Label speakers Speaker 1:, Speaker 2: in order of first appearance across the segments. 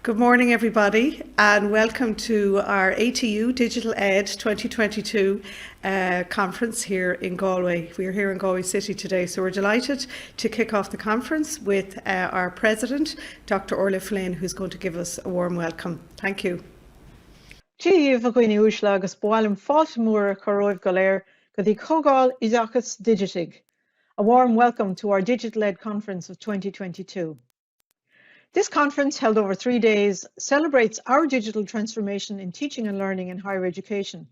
Speaker 1: Good morning, everybody, and welcome to our ATU DigitalEd 2022 conference here in Galway. We're here in Galway City today, so we're delighted to kick off the conference with our President, Dr. Orla Flynn, who's going to give us a warm welcome. Thank you.
Speaker 2: Díomh a gcoinne úsla agus bailim fáilte móra go raibh go léir go dtí chógáil oideachas digitig. A warm welcome to our DigitalEd Conference of 2022. This conference, held over 3 days, celebrates our digital transformation in teaching and learning in higher education.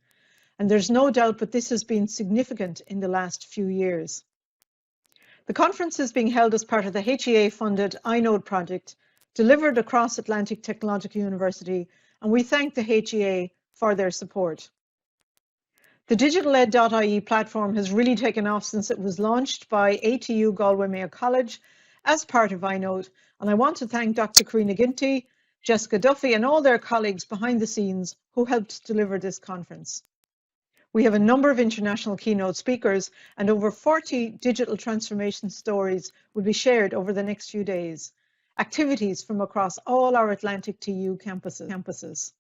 Speaker 2: And there's no doubt that this has been significant in the last few years. The conference is being held as part of the HEA-funded iNode project, delivered across Atlantic Technological University, and we thank the HEA for their support. The DigitalEd.ie platform has really taken off since it was launched by ATU Galway Mayo College as part of iNode, and I want to thank Dr. Karina Ginty, Jessica Duffy, and all their colleagues behind the scenes who helped deliver this conference. We have a number of international keynote speakers, and over 40 digital transformation stories will be shared over the next few days. Activities from across all our Atlantic TU campuses.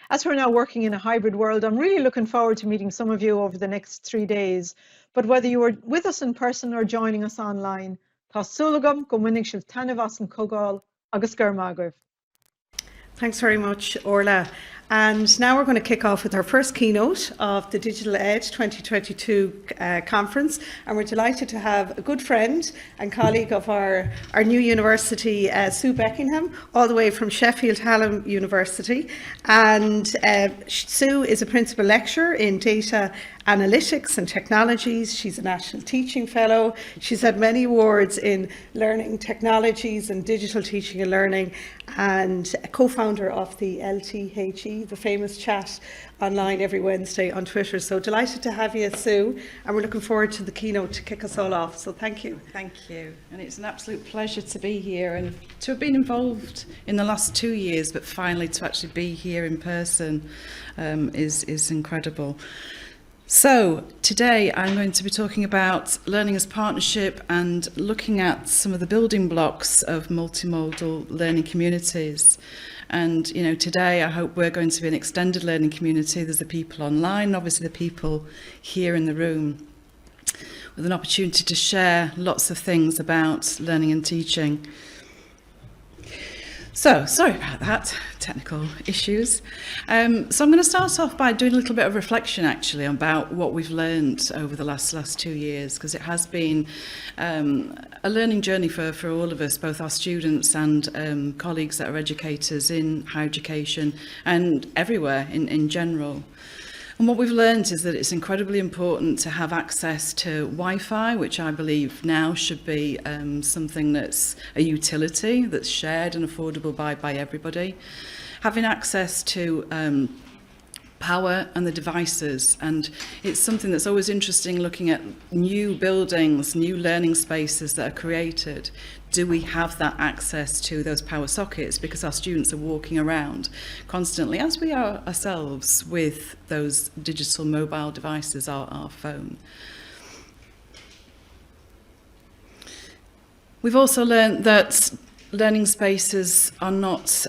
Speaker 2: As we're now working in a hybrid world, I'm really looking forward to meeting some of you over the next 3 days. But whether you are with us in person or joining us online, tá súlagam go minic sibh tainmh as an chógáil agus gur maith.
Speaker 1: Thanks very much, Orla. And now we're going to kick off with our first keynote of the DigitalEd 2022 conference. And we're delighted to have a good friend and colleague of our new university, Sue Beckingham, all the way from Sheffield, Hallam University. And Sue is a principal lecturer in data analytics and technologies. She's a National Teaching Fellow. She's had many awards in learning technologies and digital teaching and learning, and a co-founder of the LTHE, the famous chat online every Wednesday on Twitter. So delighted to have you, Sue, and we're looking forward to the keynote to kick us all off. So thank you.
Speaker 3: Thank you. And it's an absolute pleasure to be here and to have been involved in the last 2 years, but finally to actually be here in person is incredible. So today I'm going to be talking about learning as partnership and looking at some of the building blocks of multimodal learning communities. And today I hope we're going to be an extended learning community. There's the people online, obviously the people here in the room, with an opportunity to share lots of things about learning and teaching. So, sorry about that, technical issues. So I'm going to start off by doing a little bit of reflection actually about what we've learned over the last 2 years, because it has been a learning journey for all of us, both our students and colleagues that are educators in higher education and everywhere in general. And what we've learned is that it's incredibly important to have access to Wi-Fi, which I believe now should be something that's a utility, that's shared and affordable by everybody. Having access to power and the devices, and it's something that's always interesting looking at new buildings, new learning spaces that are created. Do we have that access to those power sockets? Because our students are walking around constantly, as we are ourselves, with those digital mobile devices, our phone. We've also learned that learning spaces are not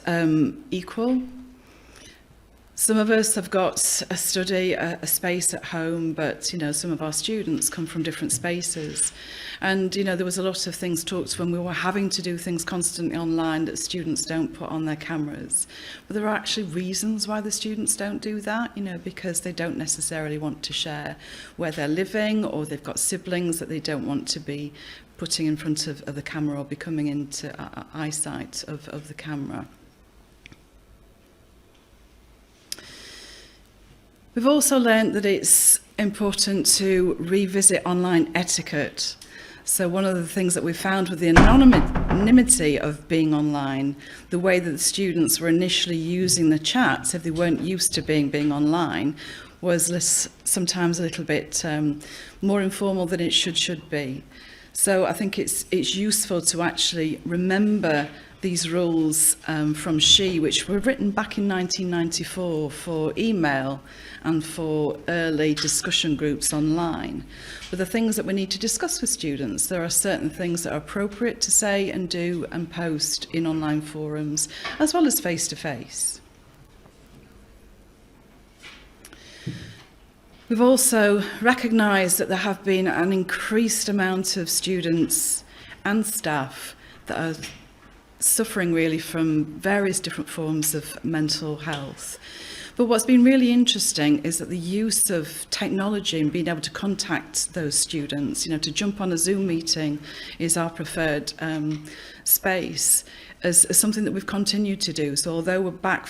Speaker 3: equal. Some of us have got a study, a space at home, but some of our students come from different spaces. And there was a lot of things talked when we were having to do things constantly online that students don't put on their cameras. But there are actually reasons why the students don't do that, because they don't necessarily want to share where they're living, or they've got siblings that they don't want to be putting in front of the camera or be coming into eyesight of the camera. We've also learned that it's important to revisit online etiquette. So one of the things that we found with the anonymity of being online, the way that the students were initially using the chats, if they weren't used to being online, was sometimes a little bit more informal than it should be. So I think it's useful to actually remember these rules from SHE, which were written back in 1994 for email and for early discussion groups online. But the things that we need to discuss with students, there are certain things that are appropriate to say and do and post in online forums, as well as face-to-face. We've also recognised that there have been an increased amount of students and staff that are suffering really from various different forms of mental health. But what's been really interesting is that the use of technology and being able to contact those students, to jump on a Zoom meeting is our preferred space, as something that we've continued to do. So although we're back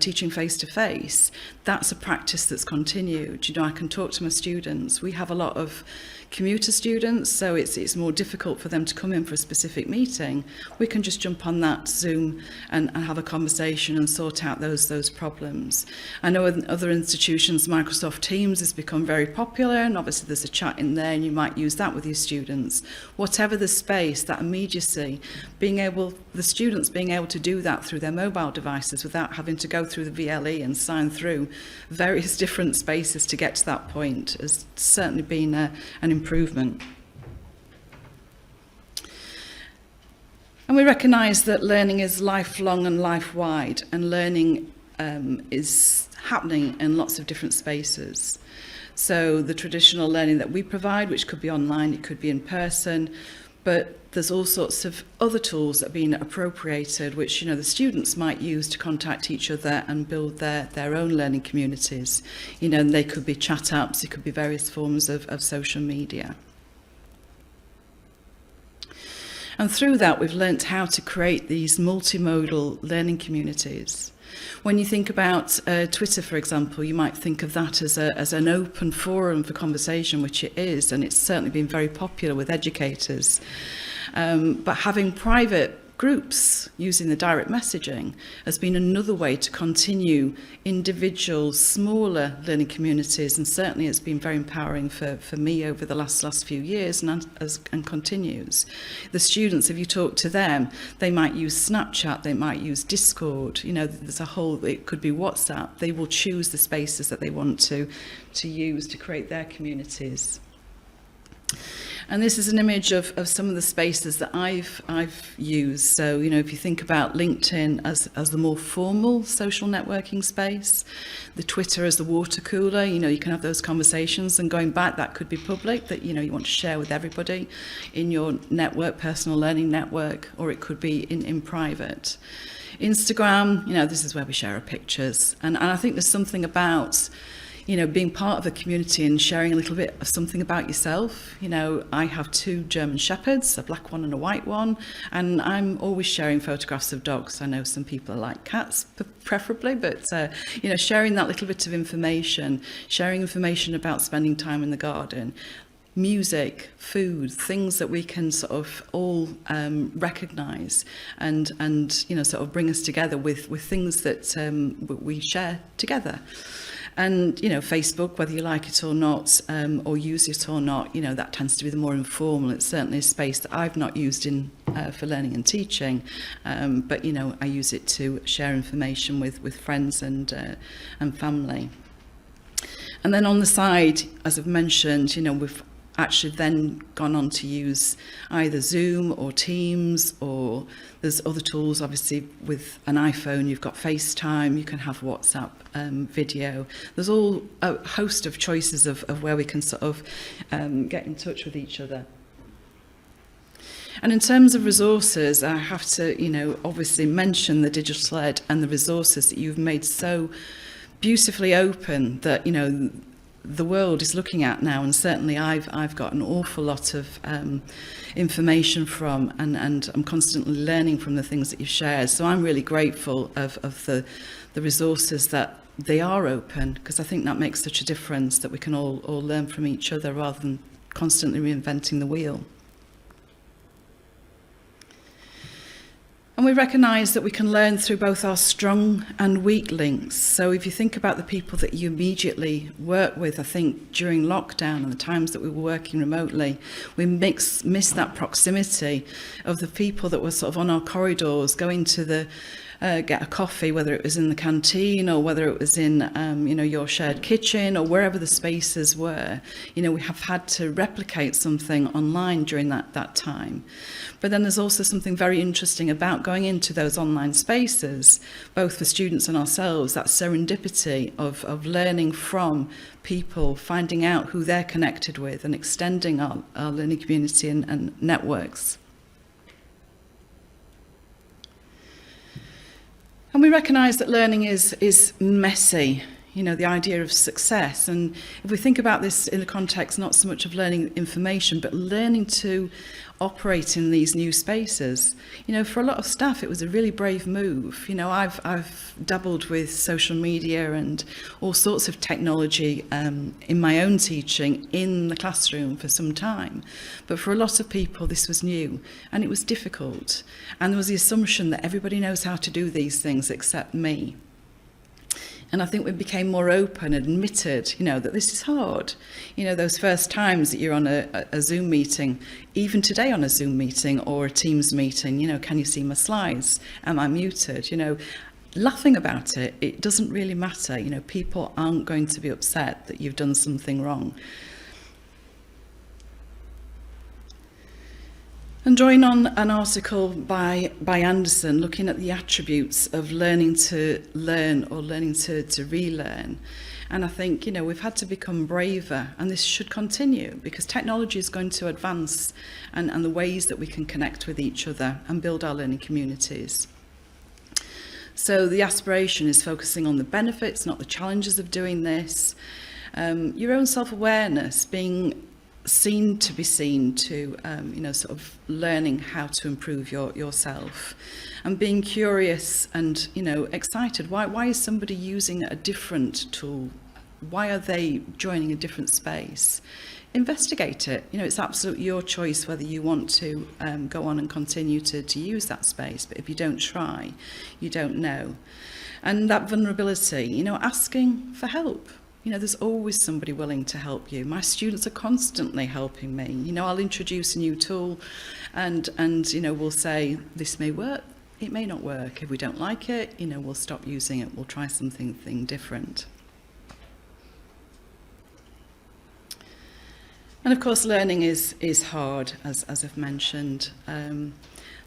Speaker 3: teaching face-to-face, that's a practice that's continued. I can talk to my students. We have a lot of commuter students, so it's more difficult for them to come in for a specific meeting. We can just jump on that Zoom and have a conversation and sort out those problems. I know in other institutions, Microsoft Teams has become very popular, and obviously there's a chat in there, and you might use that with your students. Whatever the space, that immediacy, the students being able to do that through their mobile devices without having to go through the VLE and sign through various different spaces to get to that point has certainly been an improvement. And we recognise that learning is lifelong and life-wide, and learning is happening in lots of different spaces. So the traditional learning that we provide, which could be online, it could be in person, but there's all sorts of other tools that are being appropriated, which the students might use to contact each other and build their own learning communities. And they could be chat apps, it could be various forms of social media. And through that, we've learnt how to create these multimodal learning communities. When you think about Twitter, for example, you might think of that as an open forum for conversation, which it is, and it's certainly been very popular with educators. But having private groups using the direct messaging has been another way to continue individual, smaller learning communities, and certainly it's been very empowering for me over the last few years and continues. The students, if you talk to them, they might use Snapchat, they might use Discord, there's a whole, it could be WhatsApp. They will choose the spaces that they want to use to create their communities. And this is an image of some of the spaces that I've used. So, if you think about LinkedIn as the more formal social networking space, the Twitter as the water cooler, you can have those conversations, and going back, that could be public, that, you want to share with everybody in your network, personal learning network, or it could be in private. Instagram, this is where we share our pictures. And I think there's something about being part of a community and sharing a little bit of something about yourself. I have 2 German Shepherds, a black one and a white one, and I'm always sharing photographs of dogs. I know some people like cats preferably, but sharing that little bit of information, sharing information about spending time in the garden, music, food, things that we can sort of all recognise and sort of bring us together with things that we share together. And, Facebook, whether you like it or not, or use it or not, that tends to be the more informal. It's certainly a space that I've not used for learning and teaching, but, I use it to share information with friends and family. And then on the side, as I've mentioned, we've actually then gone on to use either Zoom or Teams, or there's other tools. Obviously with an iPhone you've got FaceTime, you can have WhatsApp video. There's all a host of choices of where we can sort of get in touch with each other. And in terms of resources, I have to obviously mention the DigitalEd and the resources that you've made so beautifully open that the world is looking at now, and certainly I've got an awful lot of information from, and I'm constantly learning from the things that you've shared. So I'm really grateful of the resources that they are open, because I think that makes such a difference, that we can all learn from each other rather than constantly reinventing the wheel. And we recognise that we can learn through both our strong and weak links. So if you think about the people that you immediately work with, I think during lockdown and the times that we were working remotely, we missed that proximity of the people that were sort of on our corridors, going to the get a coffee, whether it was in the canteen or whether it was in your shared kitchen or wherever the spaces were. We have had to replicate something online during that time. But then there's also something very interesting about going into those online spaces, both for students and ourselves, that serendipity of learning from people, finding out who they're connected with and extending our learning community and networks. And we recognise that learning is messy, the idea of success. And if we think about this in the context not so much of learning information, but learning to operate in these new spaces, for a lot of staff, it was a really brave move. I've dabbled with social media and all sorts of technology in my own teaching in the classroom for some time. But for a lot of people, this was new and it was difficult. And there was the assumption that everybody knows how to do these things except me. And I think we became more open and admitted, that this is hard. Those first times that you're on a Zoom meeting, even today on a Zoom meeting or a Teams meeting, can you see my slides? Am I muted? Laughing about it, it doesn't really matter. People aren't going to be upset that you've done something wrong. And drawing on an article by Anderson looking at the attributes of learning to learn or learning to relearn. And I think, we've had to become braver, and this should continue because technology is going to advance and the ways that we can connect with each other and build our learning communities. So the aspiration is focusing on the benefits, not the challenges of doing this. Your own self-awareness, being seen to sort of learning how to improve yourself and being curious and excited. Why is somebody using a different tool? Why are they joining a different space? Investigate it. It's absolutely your choice whether you want to go on and continue to use that space, but if you don't try, you don't know. And that vulnerability, asking for help. There's always somebody willing to help you. My students are constantly helping me. I'll introduce a new tool and we'll say, this may work, it may not work. If we don't like it, we'll stop using it. We'll try something different. And of course, learning is hard, as I've mentioned.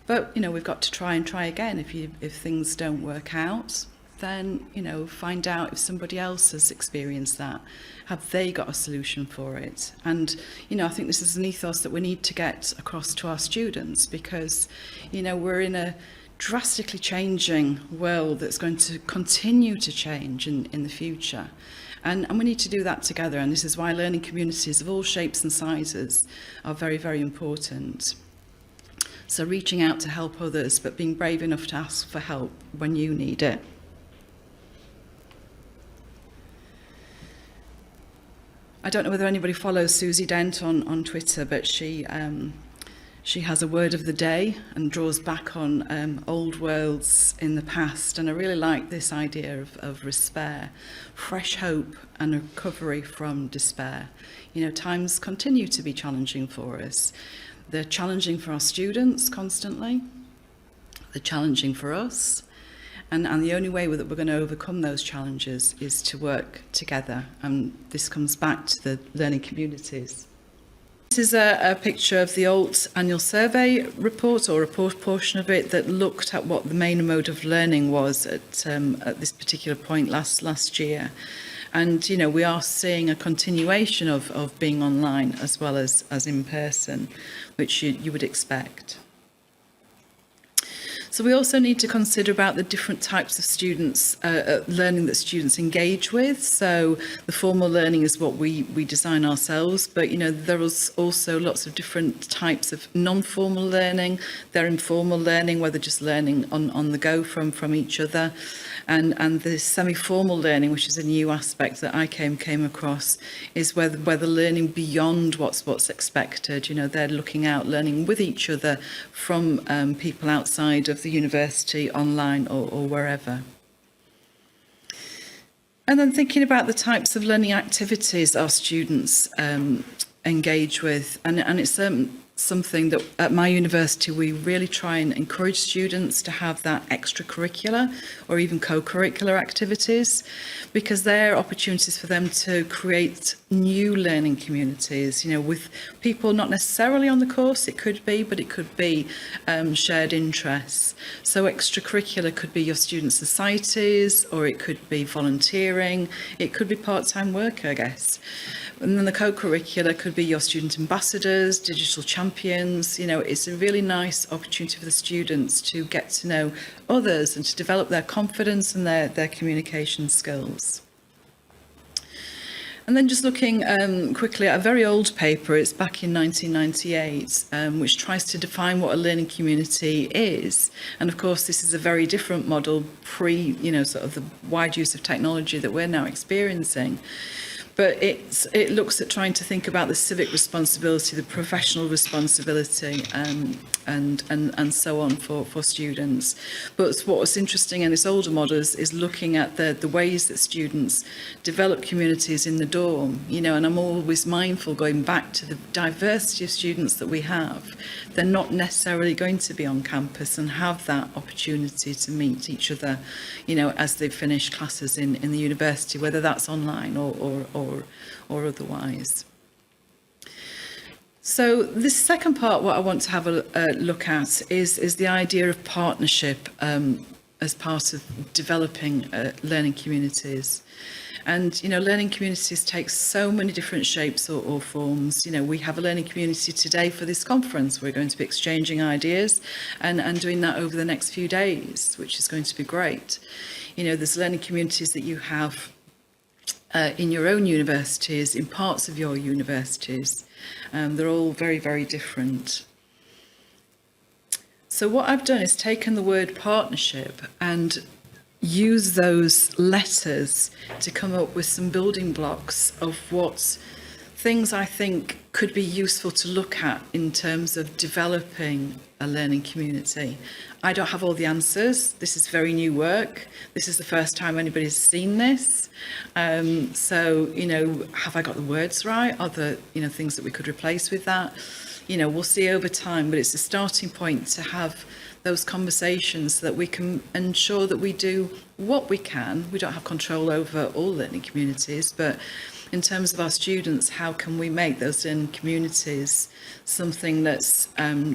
Speaker 3: But, we've got to try again. If things don't work out, then, find out if somebody else has experienced that. Have they got a solution for it? And, I think this is an ethos that we need to get across to our students because, we're in a drastically changing world that's going to continue to change in the future. And we need to do that together. And this is why learning communities of all shapes and sizes are very, very important. So reaching out to help others, but being brave enough to ask for help when you need it. I don't know whether anybody follows Susie Dent on Twitter, but she has a word of the day and draws back on old worlds in the past. And I really like this idea of despair, fresh hope and recovery from despair. Times continue to be challenging for us. They're challenging for our students constantly. They're challenging for us. And the only way that we're going to overcome those challenges is to work together. And this comes back to the learning communities. This is a picture of the ALT annual survey report, or a portion of it, that looked at what the main mode of learning was at this particular point last year. And, we are seeing a continuation of being online as well as in person, which you would expect. So we also need to consider about the different types of students, learning that students engage with. So the formal learning is what we design ourselves, but there is also lots of different types of non-formal learning. They're informal learning, where they're just learning on the go from each other. And the semi-formal learning, which is a new aspect that I came across, is where they're learning beyond what's expected. They're looking out, learning with each other from people outside of the university, online or wherever. And then thinking about the types of learning activities our students engage with, and it's something that at my university we really try and encourage students to have that extracurricular or even co-curricular activities, because they're opportunities for them to create new learning communities, you know, with people not necessarily on the course, it could be, but it could be shared interests. So extracurricular could be your student societies, or it could be volunteering, it could be part-time work, I guess. And then the co-curricular could be your student ambassadors, digital champions. You know, it's a really nice opportunity for the students to get to know others and to develop their confidence and their communication skills. And then just looking quickly at a very old paper, it's back in 1998, which tries to define what a learning community is. And of course, this is a very different model you know, sort of the wide use of technology that we're now experiencing. But it looks at trying to think about the civic responsibility, the professional responsibility, and so on for students. But what's interesting in this older model is looking at the ways that students develop communities in the dorm, you know, and I'm always mindful going back to the diversity of students that we have. They're not necessarily going to be on campus and have that opportunity to meet each other, you know, as they finish classes in the university, whether that's online or otherwise. So this second part, what I want to have a look at is the idea of partnership as part of developing learning communities. And, you know, learning communities take so many different shapes or forms. You know, we have a learning community today for this conference. We're going to be exchanging ideas and doing that over the next few days, which is going to be great. You know, there's learning communities that you have in your own universities, in parts of your universities. They're all very, very different. So what I've done is taken the word partnership and use those letters to come up with some building blocks of what things I think could be useful to look at in terms of developing a learning community. I don't have all the answers. This is very new work. This is the first time anybody's seen this. So, you know, have I got the words right? Are there, you know, things that we could replace with that? You know, we'll see over time, but it's a starting point to have those conversations so that we can ensure that we do what we can. We don't have control over all learning communities, but in terms of our students, how can we make those learning communities something that's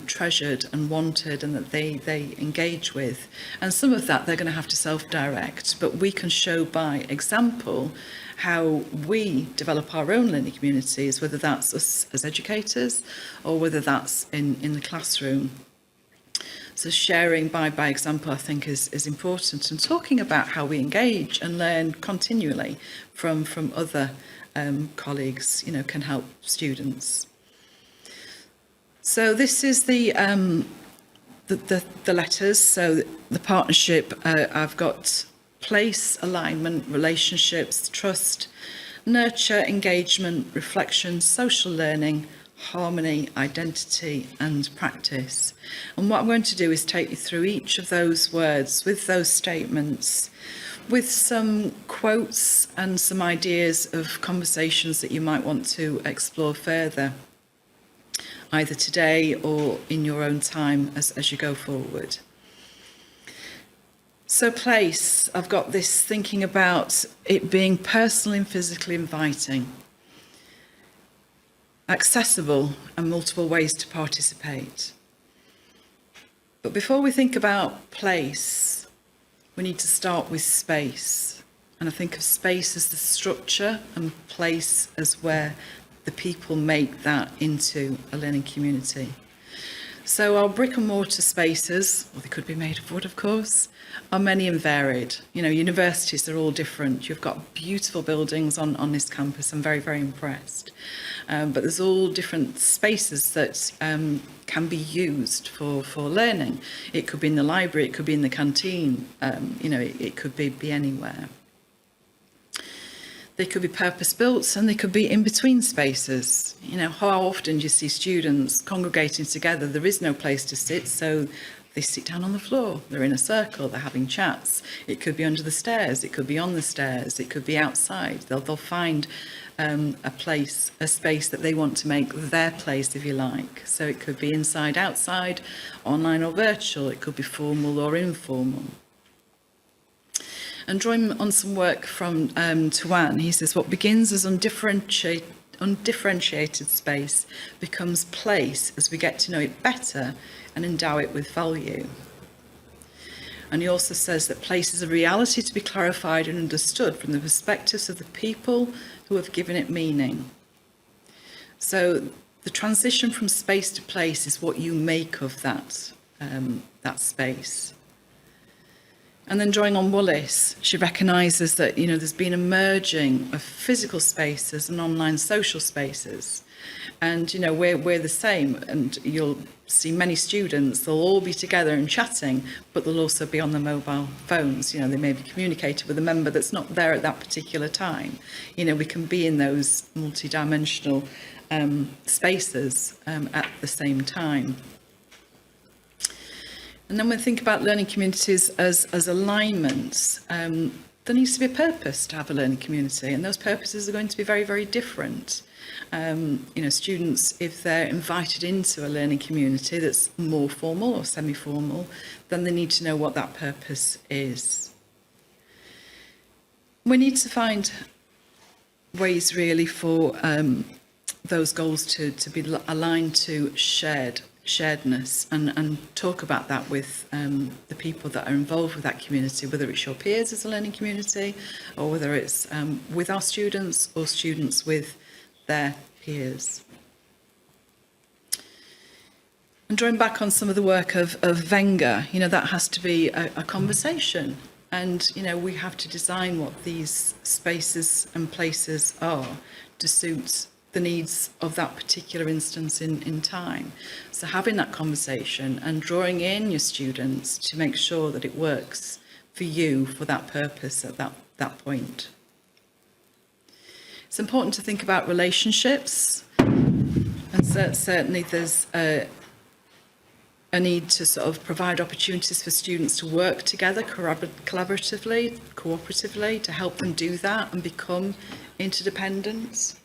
Speaker 3: treasured and wanted and that they engage with? And some of that they're going to have to self-direct, but we can show by example how we develop our own learning communities, whether that's us as educators or whether that's in the classroom. So sharing by example, I think, is important, and talking about how we engage and learn continually from other colleagues, you know, can help students. So this is the letters. So the partnership, I've got place, alignment, relationships, trust, nurture, engagement, reflection, social learning, harmony, identity, and practice. And what I'm going to do is take you through each of those words with those statements, with some quotes and some ideas of conversations that you might want to explore further, either today or in your own time as you go forward. So place, I've got this thinking about it being personal and physically inviting, accessible and multiple ways to participate. But before we think about place, we need to start with space. And I think of space as the structure and place as where the people make that into a learning community. So our brick and mortar spaces, or they could be made of wood, of course, are many and varied. You know, universities are all different. You've got beautiful buildings on this campus. I'm very, very impressed. But there's all different spaces that can be used for learning. It could be in the library, it could be in the canteen, you know, it could be anywhere. They could be purpose-built and they could be in-between spaces. You know, how often do you see students congregating together? There is no place to sit, so They sit down on the floor, they're in a circle, they're having chats. It could be under the stairs, it could be on the stairs, it could be outside. They'll find a place, a space that they want to make their place, if you like. So it could be inside, outside, online or virtual. It could be formal or informal. And drawing on some work from Tuan, he says, what begins as undifferentiated space becomes place as we get to know it better and endow it with value. And he also says that place is a reality to be clarified and understood from the perspectives of the people who have given it meaning. So the transition from space to place is what you make of that space. And then drawing on Wallis, she recognises that, there's been a merging of physical spaces and online social spaces. And, we're the same, and you'll see many students, they'll all be together and chatting, but they'll also be on their mobile phones. They may be communicating with a member that's not there at that particular time. We can be in those multi-dimensional spaces at the same time. And then when we think about learning communities as alignments, there needs to be a purpose to have a learning community, and those purposes are going to be very, very different. Students, if they're invited into a learning community that's more formal or semi-formal, then they need to know what that purpose is. We need to find ways really for those goals to be aligned to sharedness and talk about that with the people that are involved with that community, whether it's your peers as a learning community or whether it's with our students or students with their peers. And drawing back on some of the work of Wenger, that has to be a conversation, and we have to design what these spaces and places are to suit the needs of that particular instance in time. So having that conversation and drawing in your students to make sure that it works for you for that purpose at that point. It's important to think about relationships, and certainly there's a need to sort of provide opportunities for students to work together collaboratively, cooperatively, to help them do that and become interdependent.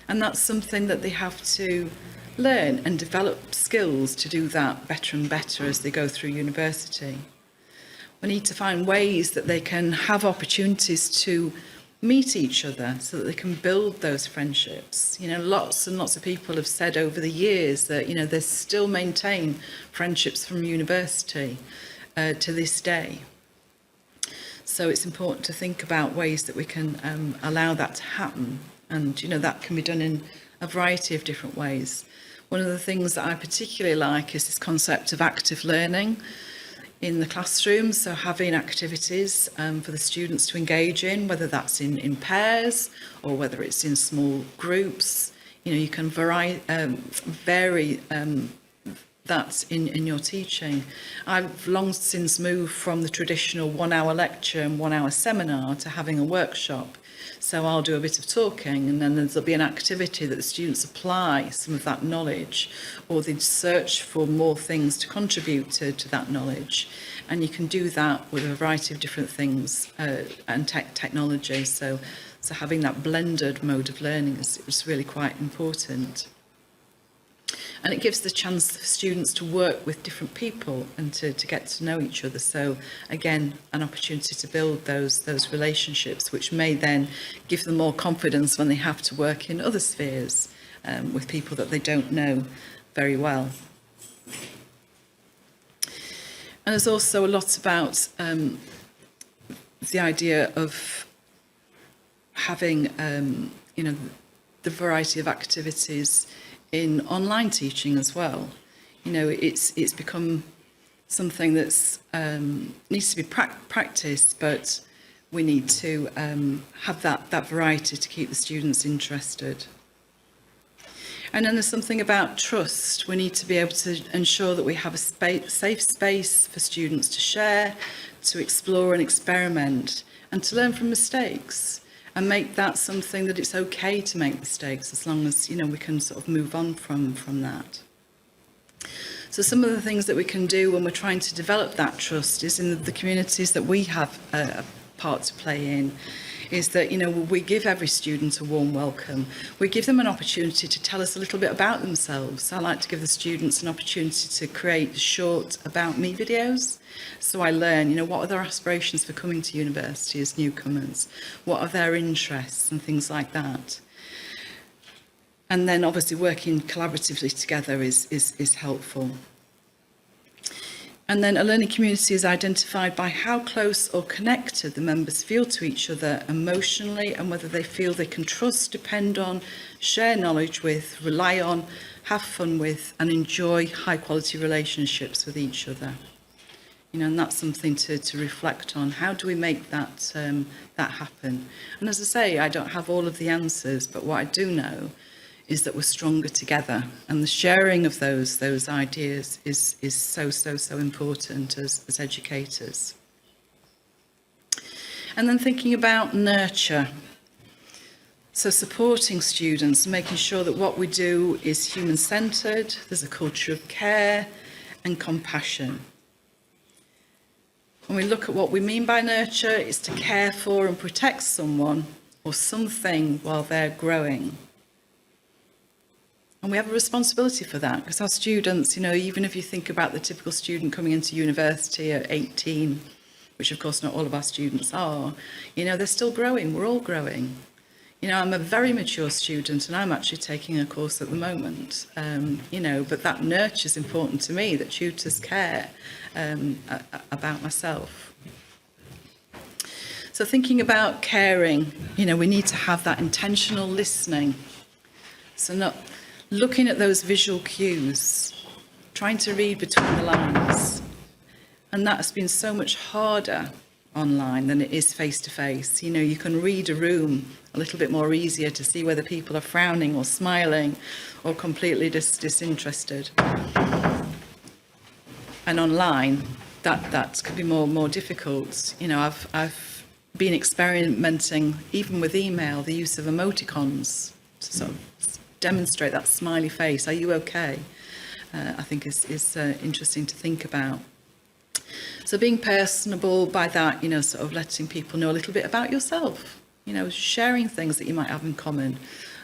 Speaker 3: And that's something that they have to learn and develop skills to do that better and better as they go through university. We need to find ways that they can have opportunities to meet each other so that they can build those friendships. Lots and lots of people have said over the years that, they still maintain friendships from university to this day. So it's important to think about ways that we can allow that to happen. And, that can be done in a variety of different ways. One of the things that I particularly like is this concept of active learning in the classroom. So having activities for the students to engage in, whether that's in pairs or whether it's in small groups. You can vary that in your teaching. I've long since moved from the traditional 1 hour lecture and 1 hour seminar to having a workshop. So I'll do a bit of talking, and then there'll be an activity that the students apply some of that knowledge, or they search for more things to contribute to that knowledge. And you can do that with a variety of different things and technology. So having that blended mode of learning is really quite important. And it gives the chance for students to work with different people and to get to know each other. So again, an opportunity to build those relationships, which may then give them more confidence when they have to work in other spheres with people that they don't know very well. And there's also a lot about the idea of having, the variety of activities in online teaching as well. It's become something that's needs to be practiced, but we need to have that variety to keep the students interested. And then there's something about trust. We need to be able to ensure that we have a safe space for students to share, to explore and experiment, and to learn from mistakes. And make that something that it's okay to make mistakes, as long as we can sort of move on from that. So some of the things that we can do when we're trying to develop that trust is in the communities that we have a part to play in, is that, you know, we give every student a warm welcome. We give them an opportunity to tell us a little bit about themselves. I like to give the students an opportunity to create short about me videos. So I learn, you know, what are their aspirations for coming to university as newcomers? What are their interests and things like that? And then obviously working collaboratively together is helpful. And then a learning community is identified by how close or connected the members feel to each other emotionally, and whether they feel they can trust, depend on, share knowledge with, rely on, have fun with, and enjoy high quality relationships with each other. You know, and that's something to reflect on. How do we make that that happen? And as I say, I don't have all of the answers, but what I do know is that we're stronger together, and the sharing of those ideas is so important as educators. And then thinking about nurture, so supporting students, making sure that what we do is human-centred, there's a culture of care and compassion. When we look at what we mean by nurture, it's to care for and protect someone or something while they're growing. And we have a responsibility for that, because our students, you know, even if you think about the typical student coming into university at 18, which of course not all of our students are, you know, they're still growing, we're all growing. You know, I'm a very mature student and I'm actually taking a course at the moment, you know, but that nurture is important to me, that tutors care about myself. So thinking about caring, you know, we need to have that intentional listening. So not looking at those visual cues, trying to read between the lines. And that has been so much harder online than it is face-to-face. You know, you can read a room a little bit more easier to see whether people are frowning or smiling or completely disinterested. And online, that could be more difficult. You know, I've been experimenting, even with email, the use of emoticons to sort of demonstrate that smiley face. Are you okay? I think is interesting to think about. So being personable, by that, you know, sort of letting people know a little bit about yourself, you know, sharing things that you might have in common.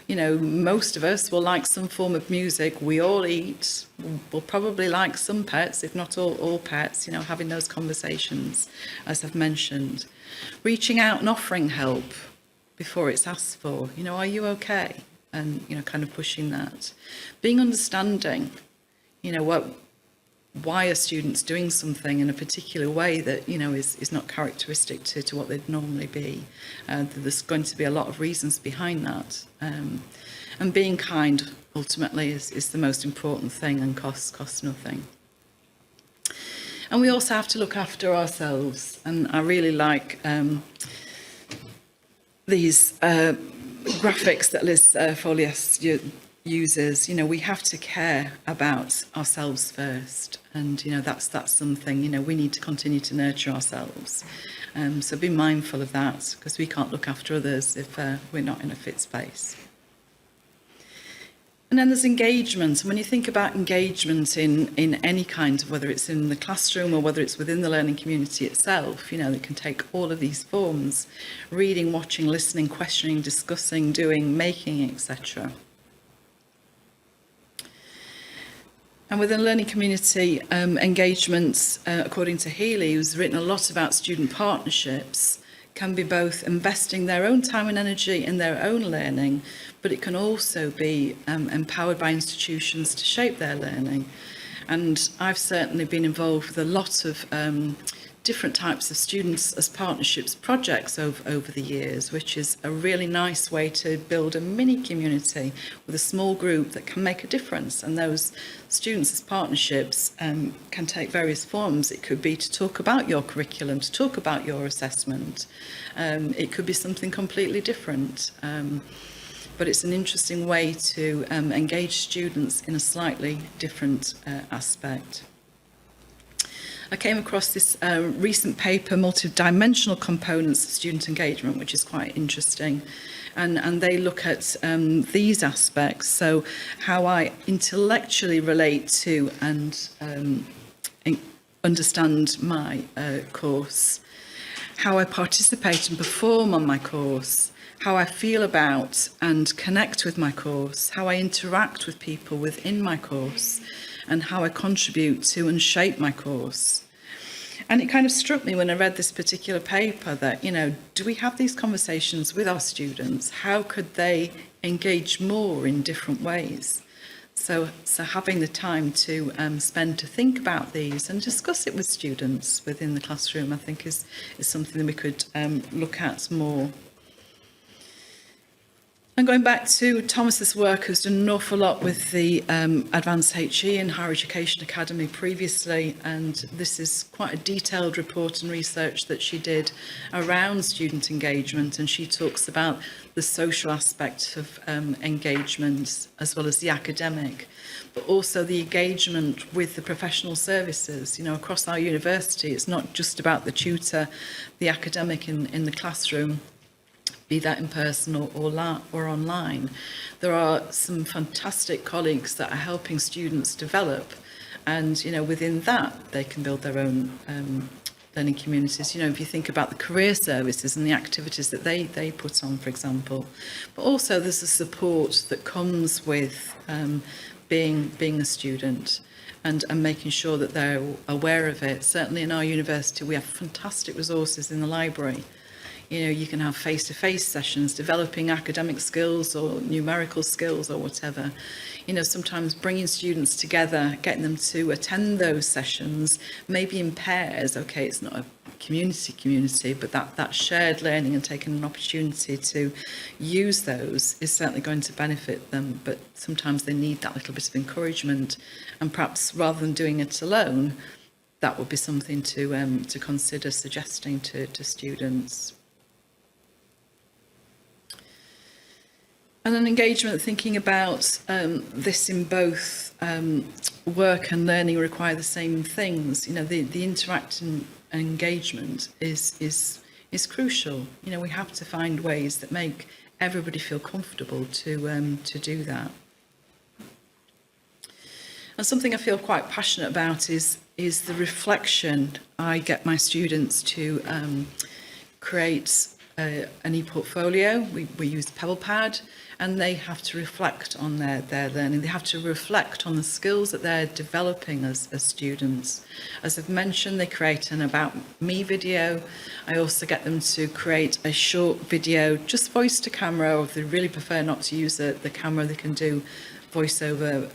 Speaker 3: You know, most of us will like some form of music. We all eat. We'll probably like some pets, if not all pets, you know, having those conversations, as I've mentioned. Reaching out and offering help before it's asked for. You know, are you okay? And, you know, kind of pushing that. Being understanding, you know, why are students doing something in a particular way that, you know, is not characteristic to what they'd normally be. There's going to be a lot of reasons behind that. And being kind, ultimately, is the most important thing, and costs nothing. And we also have to look after ourselves. And I really like these graphics that Liz Folias uses. You know, we have to care about ourselves first, and you know, that's something, you know, we need to continue to nurture ourselves. So be mindful of that, because we can't look after others if we're not in a fit space. And then there's engagement. And when you think about engagement in any kind, whether it's in the classroom or whether it's within the learning community itself, you know, it can take all of these forms: reading, watching, listening, questioning, discussing, doing, making, etc. And within learning community engagements, according to Healy, who's written a lot about student partnerships, can be both investing their own time and energy in their own learning, but it can also be empowered by institutions to shape their learning. And I've certainly been involved with a lot of different types of students as partnerships projects over the years, which is a really nice way to build a mini community with a small group that can make a difference. And those students as partnerships can take various forms. It could be to talk about your curriculum, to talk about your assessment. It could be something completely different. But it's an interesting way to engage students in a slightly different aspect. I came across this recent paper, Multidimensional Components of Student Engagement, which is quite interesting. And they look at these aspects, so how I intellectually relate to and understand my course, how I participate and perform on my course, how I feel about and connect with my course, how I interact with people within my course, and how I contribute to and shape my course. And it kind of struck me when I read this particular paper that, you know, do we have these conversations with our students? How could they engage more in different ways? So having the time to spend to think about these and discuss it with students within the classroom, I think is something that we could look at more. And going back to Thomas's work, who's done an awful lot with the Advanced HE and Higher Education Academy previously, and this is quite a detailed report and research that she did around student engagement, and she talks about the social aspect of engagement as well as the academic, but also the engagement with the professional services. You know, across our university, it's not just about the tutor, the academic in the classroom, be that in person or online. There are some fantastic colleagues that are helping students develop, and you know, within that they can build their own learning communities. You know, if you think about the career services and the activities that they put on, for example, but also there's the support that comes with being a student and making sure that they're aware of it. Certainly in our university we have fantastic resources in the library. You know, you can have face-to-face sessions, developing academic skills or numerical skills or whatever. You know, sometimes bringing students together, getting them to attend those sessions, maybe in pairs. Okay, it's not a community, but that shared learning and taking an opportunity to use those is certainly going to benefit them. But sometimes they need that little bit of encouragement, and perhaps rather than doing it alone, that would be something to consider suggesting to students. And an engagement, thinking about this in both work and learning require the same things. You know, the interaction and engagement is crucial. You know, we have to find ways that make everybody feel comfortable to do that. And something I feel quite passionate about is the reflection. I get my students to create an e-portfolio. We use PebblePad, and they have to reflect on their learning. They have to reflect on the skills that they're developing as students. As I've mentioned, they create an About Me video. I also get them to create a short video, just voice to camera, or if they really prefer not to use the camera, they can do voice over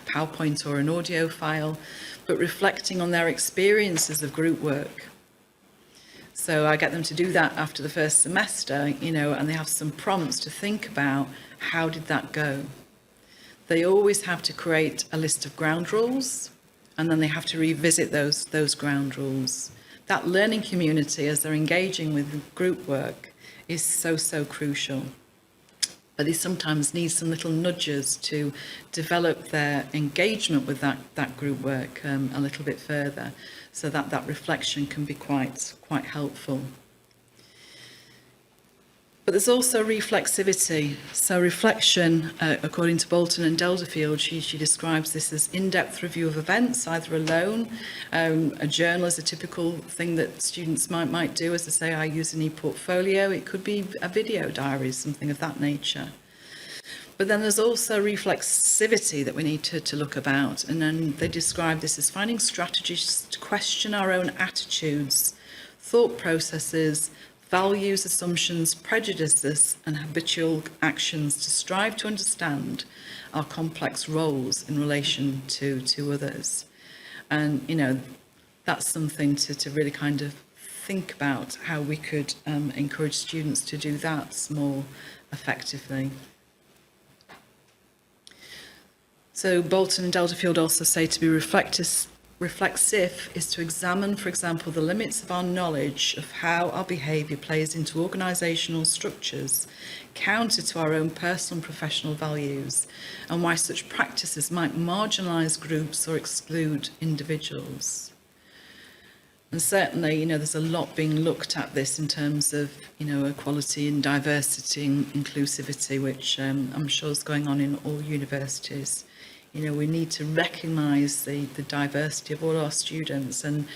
Speaker 3: PowerPoint or an audio file, but reflecting on their experiences of group work. So I get them to do that after the first semester, you know, and they have some prompts to think about how did that go. They always have to create a list of ground rules, and then they have to revisit those ground rules. That learning community, as they're engaging with group work, is so crucial. But they sometimes need some little nudges to develop their engagement with that group work a little bit further, so that reflection can be quite helpful. But there's also reflexivity. So reflection, according to Bolton and Delderfield, she describes this as in-depth review of events, either alone. A journal is a typical thing that students might do. As I say, I use an e-portfolio. It could be a video diary, something of that nature. But then there's also reflexivity that we need to look about. And then they describe this as finding strategies to question our own attitudes, thought processes, values, assumptions, prejudices, and habitual actions to strive to understand our complex roles in relation to others. And, you know, that's something to really kind of think about how we could encourage students to do that more effectively. So Bolton and Delderfield also say to be reflexive is to examine, for example, the limits of our knowledge of how our behaviour plays into organisational structures, counter to our own personal and professional values, and why such practices might marginalise groups or exclude individuals. And certainly, there's a lot being looked at this in terms of, equality and diversity and inclusivity, which I'm sure is going on in all universities. We need to recognise the diversity of all our students, and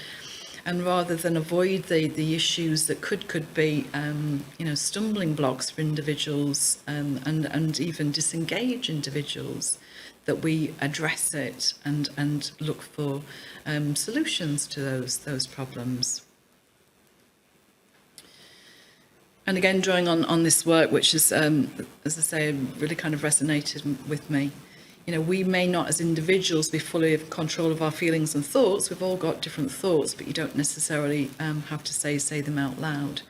Speaker 3: rather than avoid the issues that could be, stumbling blocks for individuals, and even disengage individuals, that we address it and look for solutions to those problems. And again, drawing on this work, which is, as I say, really kind of resonated with me. We may not as individuals be fully in control of our feelings and thoughts. We've all got different thoughts, but you don't necessarily have to say them out loud.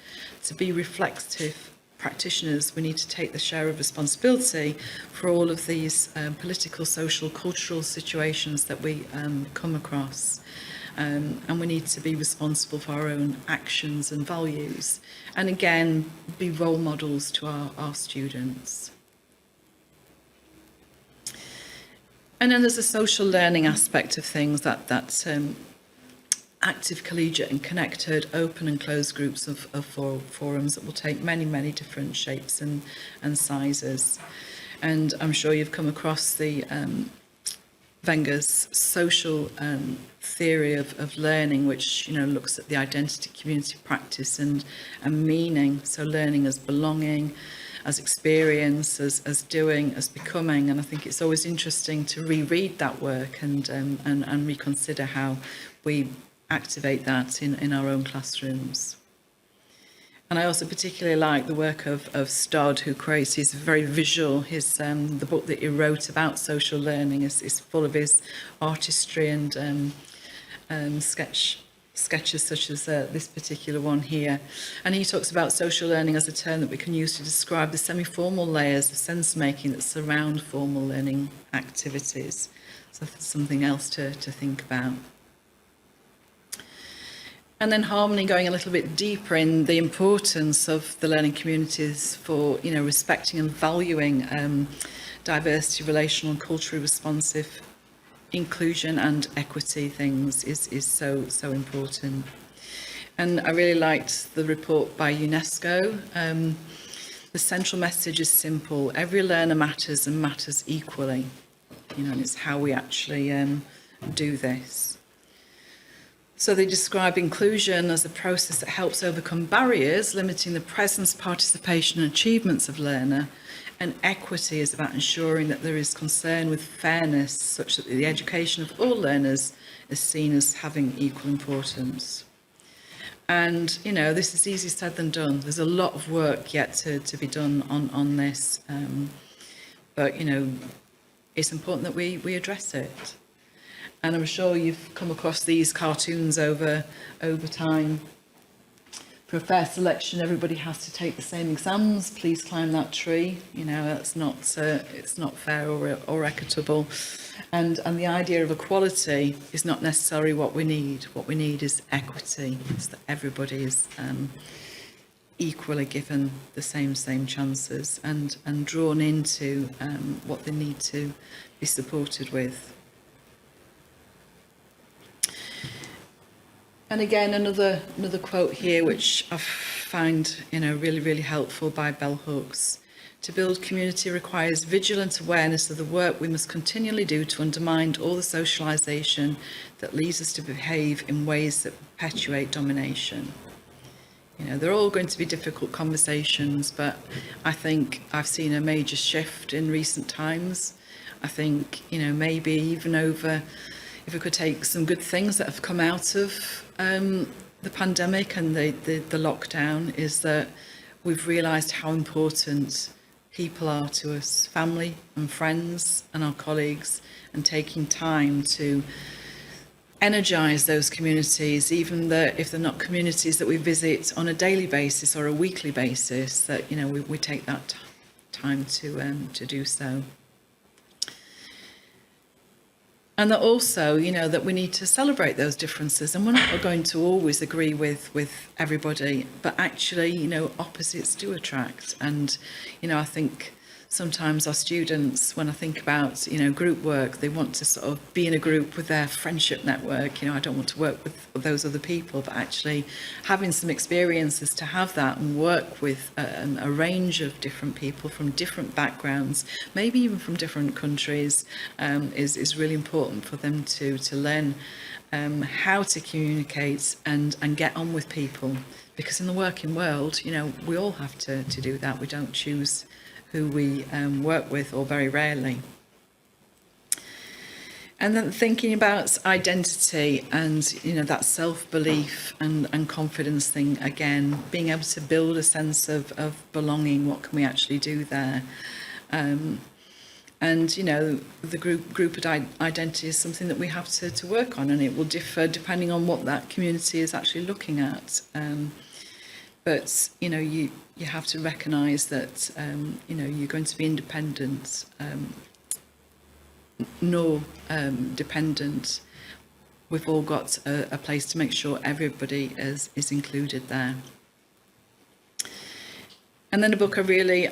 Speaker 3: To be reflective practitioners, we need to take the share of responsibility for all of these political, social, cultural situations that we come across. And we need to be responsible for our own actions and values. And again, be role models to our students. And then there's a social learning aspect of things, that active, collegiate and connected, open and closed groups of forums that will take many different shapes and sizes. And I'm sure you've come across the Wenger's social theory of learning, which looks at the identity, community, practice and meaning. So learning as belonging, as experience, as doing, as becoming. And I think it's always interesting to reread that work and reconsider how we activate that in our own classrooms. And I also particularly like the work of Stodd, who creates his very visual, the book that he wrote about social learning is full of his artistry and sketches such as this particular one here. And he talks about social learning as a term that we can use to describe the semi-formal layers of sense-making that surround formal learning activities. So that's something else to think about. And then Harmony, going a little bit deeper in the importance of the learning communities for, respecting and valuing diversity, relational and culturally responsive inclusion and equity things is so important. And I really liked the report by UNESCO. The central message is simple: every learner matters and matters equally. And it's how we actually do this. So they describe inclusion as a process that helps overcome barriers, limiting the presence, participation and achievements of learner. And equity is about ensuring that there is concern with fairness, such that the education of all learners is seen as having equal importance. And, this is easier said than done. There's a lot of work yet to be done on this. But, it's important that we address it. And I'm sure you've come across these cartoons over time. For a fair selection, everybody has to take the same exams. Please climb that tree. That's not it's not fair or equitable. And the idea of equality is not necessarily what we need. What we need is equity, so that everybody is equally given the same chances and drawn into what they need to be supported with. And again, another quote here, which I find, really helpful, by Bell Hooks. To build community requires vigilant awareness of the work we must continually do to undermine all the socialisation that leads us to behave in ways that perpetuate domination. They're all going to be difficult conversations, but I think I've seen a major shift in recent times. I think, maybe even over, if we could take some good things that have come out of the pandemic and the lockdown, is that we've realised how important people are to us, family and friends and our colleagues, and taking time to energise those communities, even if they're not communities that we visit on a daily basis or a weekly basis, that we take that time to do so. And that also, that we need to celebrate those differences, and we're not going to always agree with everybody, but actually, opposites do attract. And, I think sometimes our students, when I think about, group work, they want to sort of be in a group with their friendship network. I don't want to work with those other people, but actually having some experiences to have that and work with a range of different people from different backgrounds, maybe even from different countries, is really important for them to learn how to communicate and get on with people. Because in the working world, we all have to do that. We don't choose who we work with, or very rarely. And then thinking about identity and, that self-belief and confidence thing, again, being able to build a sense of belonging, what can we actually do there? And, the group identity is something that we have to work on, and it will differ depending on what that community is actually looking at. But, you have to recognise that, you're going to be independent, nor dependent. We've all got a place to make sure everybody is included there. And then a book I really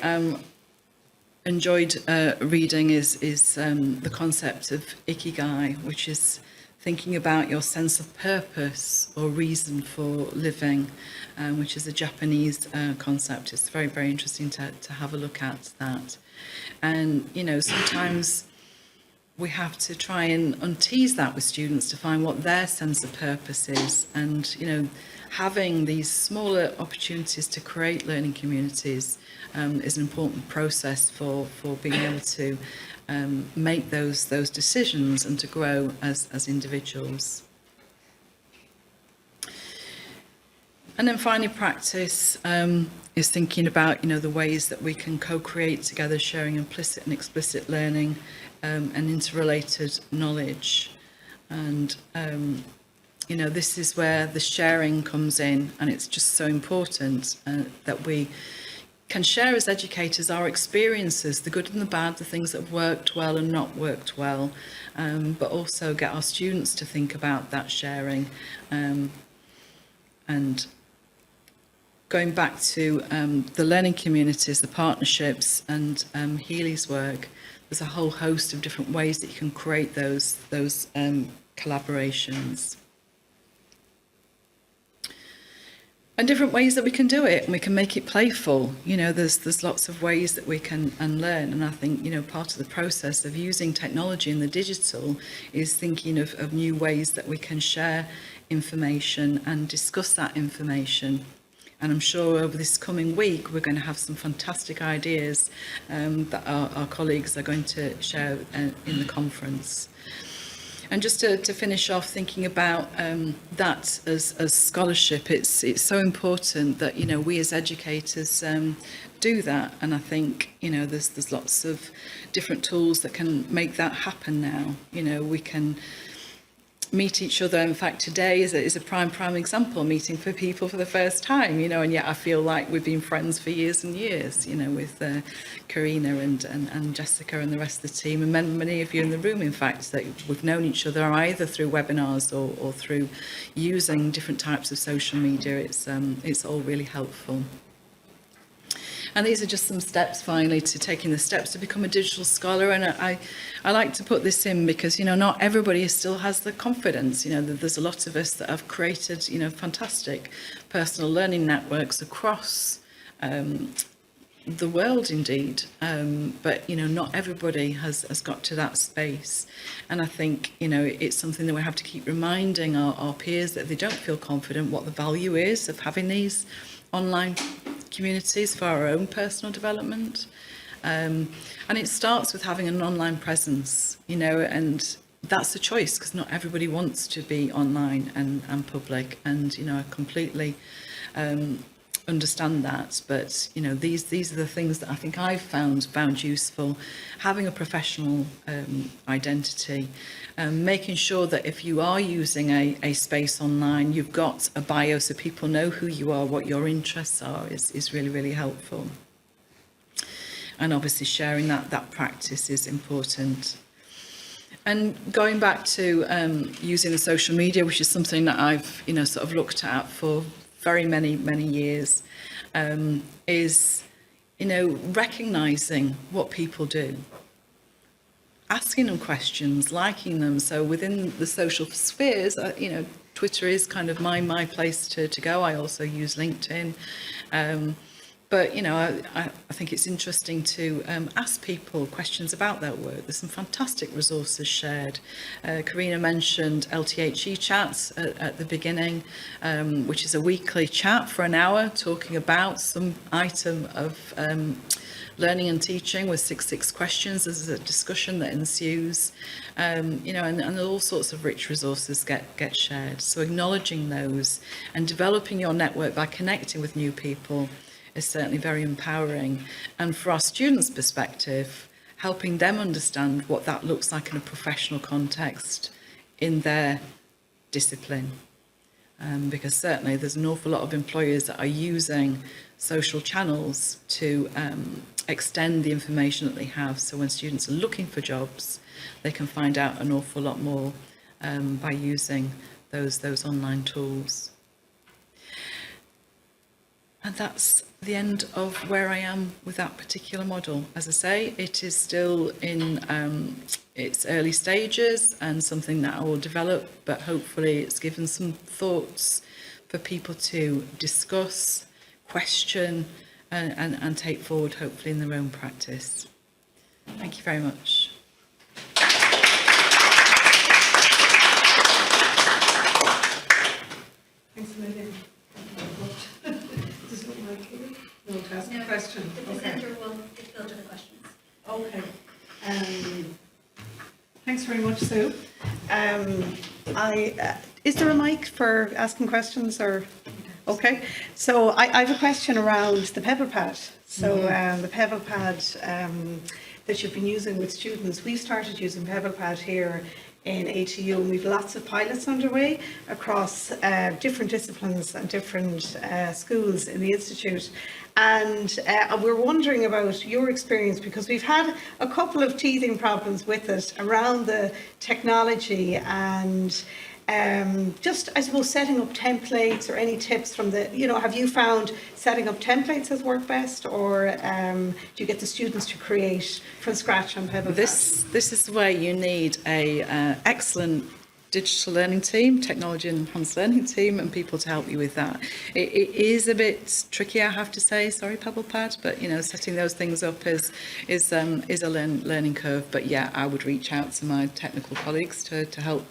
Speaker 3: enjoyed reading is the concept of ikigai, which is thinking about your sense of purpose or reason for living, which is a Japanese concept. It's very, very interesting to have a look at that. And, sometimes we have to try and untease that with students to find what their sense of purpose is. And, having these smaller opportunities to create learning communities is an important process for being able to make those decisions and to grow as individuals. And then finally, practice is thinking about, the ways that we can co-create together, sharing implicit and explicit learning and interrelated knowledge. And, this is where the sharing comes in, and it's just so important that we can share as educators our experiences, the good and the bad, the things that have worked well and not worked well, but also get our students to think about that sharing. And going back to the learning communities, the partnerships, and Healy's work, there's a whole host of different ways that you can create those collaborations. And different ways that we can do it, and we can make it playful. There's lots of ways that we can learn, and I think, part of the process of using technology and the digital is thinking of new ways that we can share information and discuss that information. And I'm sure over this coming week, we're going to have some fantastic ideas that our colleagues are going to share in the conference. And just to finish off, thinking about that as scholarship, it's so important that, we as educators do that. And I think, there's lots of different tools that can make that happen now. We can meet each other. In fact, today is a prime example, meeting for people for the first time, and yet I feel like we've been friends for years and years, with Karina and Jessica and the rest of the team, and many of you in the room, in fact, that we've known each other either through webinars or through using different types of social media. It's all really helpful. And these are just some steps, finally, to taking the steps to become a digital scholar. And I like to put this in because, not everybody still has the confidence. There's a lot of us that have created, fantastic personal learning networks across the world, indeed. But, not everybody has got to that space. And I think, it's something that we have to keep reminding our peers that if they don't feel confident, what the value is of having these online communities for our own personal development. And it starts with having an online presence, and that's a choice because not everybody wants to be online and public. And, I completely understand that. But, these are the things that I think I've found useful. Having a professional identity, making sure that if you are using a space online, you've got a bio so people know who you are, what your interests are, is really, really helpful. And obviously sharing that practice is important. And going back to using the social media, which is something that I've, sort of looked at for very many years, is recognising what people do, asking them questions, liking them. So within the social spheres, Twitter is kind of my place to go. I also use LinkedIn. But, I think it's interesting to ask people questions about their work. There's some fantastic resources shared. Karina mentioned LTHE chats at the beginning, which is a weekly chat for an hour talking about some item of learning and teaching with 6 questions. There's a discussion that ensues, and all sorts of rich resources get shared. So acknowledging those and developing your network by connecting with new people is certainly very empowering. And for our students' perspective, helping them understand what that looks like in a professional context in their discipline. Because certainly there's an awful lot of employers that are using social channels to extend the information that they have. So when students are looking for jobs, they can find out an awful lot more by using those online tools. And that's the end of where I am with that particular model. As I say, it is still in its early stages and something that I will develop, but hopefully it's given some thoughts for people to discuss, question, and take forward, hopefully in their own practice. Thank you very much.
Speaker 1: Thanks a million. Does it look like you? No, to ask a question.
Speaker 4: The presenter will filter the questions.
Speaker 1: Okay. Thanks very much, Sue. Is there a mic for asking questions or? Okay. So I have a question around the Pebble Pad. So the Pebble Pad that you've been using with students, we started using Pebble Pad here in ATU, and we've lots of pilots underway across different disciplines and different schools in the Institute. And we're wondering about your experience, because we've had a couple of teething problems with it around the technology and just, I suppose, setting up templates or any tips from the, have you found setting up templates has worked best, or do you get the students to create from scratch on Pebble?
Speaker 3: This is where you need a excellent digital learning team, technology enhanced learning team, and people to help you with that. It is a bit tricky, I have to say. Sorry, Pebble Pad, but setting those things up is a learning curve. But yeah, I would reach out to my technical colleagues to help.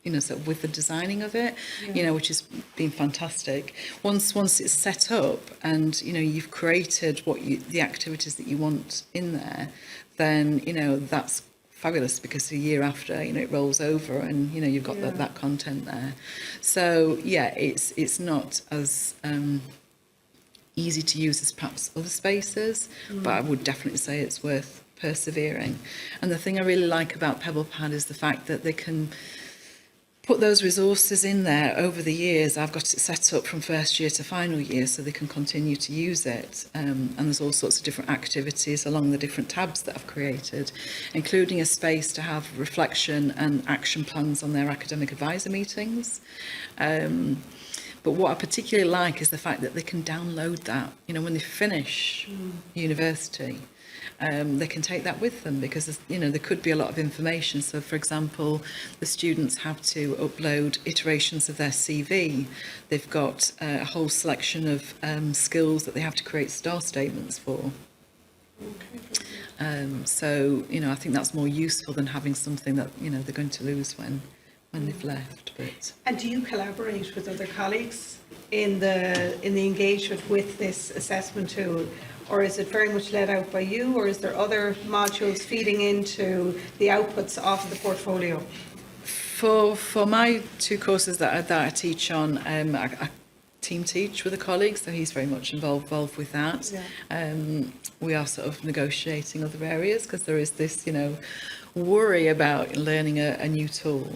Speaker 3: Sort of with the designing of it, which has been fantastic. Once it's set up and you've created the activities that you want in there, then that's fabulous, because a year after it rolls over and you've got that content there. So yeah, it's not as easy to use as perhaps other spaces, but I would definitely say it's worth persevering. And the thing I really like about Pebble Pad is the fact that they can put those resources in there over the years. I've got it set up from first year to final year so they can continue to use it. And there's all sorts of different activities along the different tabs that I've created, including a space to have reflection and action plans on their academic advisor meetings. But what I particularly like is the fact that they can download that, when they finish university. They can take that with them, because there could be a lot of information. So for example, the students have to upload iterations of their CV. They've got a whole selection of skills that they have to create star statements for. So I think that's more useful than having something that they're going to lose when they've left. But
Speaker 1: and do you collaborate with other colleagues in the engagement with this assessment tool? Or is it very much led out by you, or is there other modules feeding into the outputs of the portfolio?
Speaker 3: For my 2 courses that I teach on, I team teach with a colleague, so he's very much involved with that. Yeah. We are sort of negotiating other areas, because there is this, worry about learning a new tool.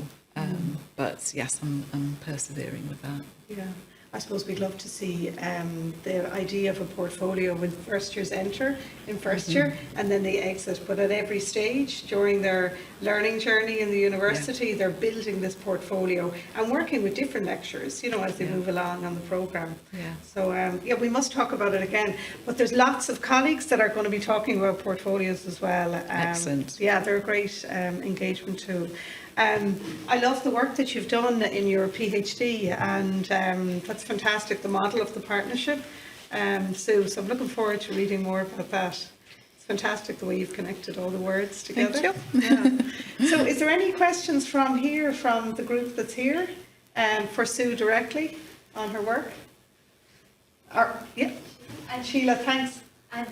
Speaker 3: But yes, I'm persevering with that.
Speaker 1: Yeah. I suppose we'd love to see the idea of a portfolio when first years enter in first year and then they exit. But at every stage during their learning journey in the university, they're building this portfolio and working with different lecturers, you know, as they move along on the programme.
Speaker 3: Yeah.
Speaker 1: So, yeah, we must talk about it again. But there's lots of colleagues that are going to be talking about portfolios as well.
Speaker 3: Excellent.
Speaker 1: Yeah, they're a great engagement tool. I love the work that you've done in your PhD, and that's fantastic, the model of the partnership. Sue, so I'm looking forward to reading more about that. It's fantastic the way you've connected all the words together.
Speaker 3: Thank
Speaker 1: Yeah. So is there any questions from here, from the group that's here, for Sue directly on her work? Yeah,
Speaker 4: And
Speaker 1: Sheila, thanks.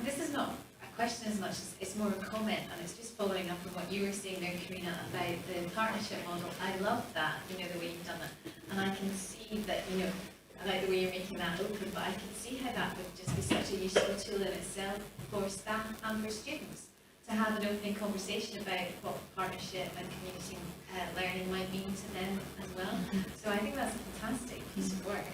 Speaker 4: this is not a question as much as it's more a comment, and it's just following up on what you were saying there, Karina, about the partnership model. I love that, you know, the way you've done it, and I can see that, you know, I like the way you're making that open, but I can see how that would just be such a useful tool in itself for staff and for students to have an opening conversation about what partnership and community learning might mean to them as well. So I think that's a fantastic piece of work.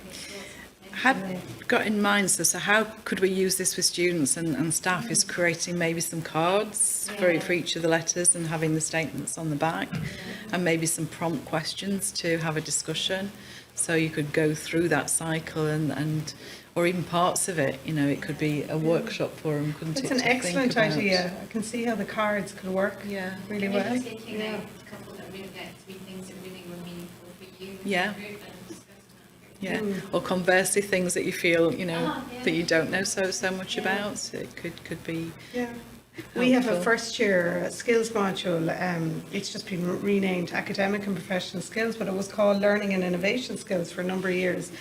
Speaker 3: Had got in mind, so how could we use this with students and staff is creating maybe some cards for each of the letters and having the statements on the back and maybe some prompt questions to have a discussion. So you could go through that cycle and or even parts of it, you know, it could be a workshop for them, couldn't it?
Speaker 1: It's an
Speaker 3: to think
Speaker 1: excellent
Speaker 3: about?
Speaker 1: idea. I can see how the cards could work really well.
Speaker 4: Maybe taking out a couple that really, three things that really were meaningful for you
Speaker 3: Yeah.
Speaker 4: as a group and discussing that.
Speaker 3: Yeah, or conversely things that you feel, you know,
Speaker 4: yeah.
Speaker 3: that you don't know so much about. So it could be
Speaker 1: Yeah. We have a
Speaker 3: helpful.
Speaker 1: first year skills module. It's just been renamed Academic and Professional Skills, but it was called Learning and Innovation Skills for a number of years.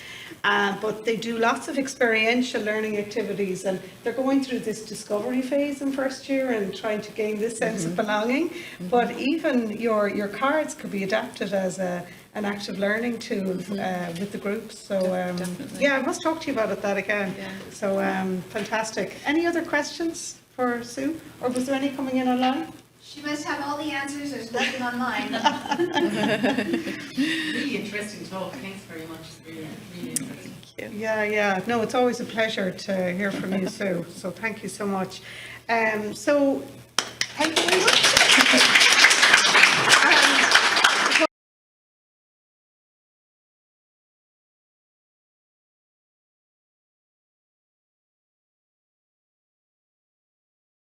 Speaker 1: But they do lots of experiential learning activities, and they're going through this discovery phase in first year and trying to gain this sense of belonging. But even your cards could be adapted as an active learning tool with the groups. So
Speaker 3: Definitely.
Speaker 1: yeah, I must talk to you about that again.
Speaker 3: Yeah.
Speaker 1: So fantastic. Any other questions for Sue, or was there any coming in online?
Speaker 5: She must have all the answers, there's nothing online.
Speaker 6: Really interesting talk. Thanks very much. It's really, really interesting.
Speaker 1: Yeah. No, it's always a pleasure to hear from you, Sue. So thank you so much. So thank you very much.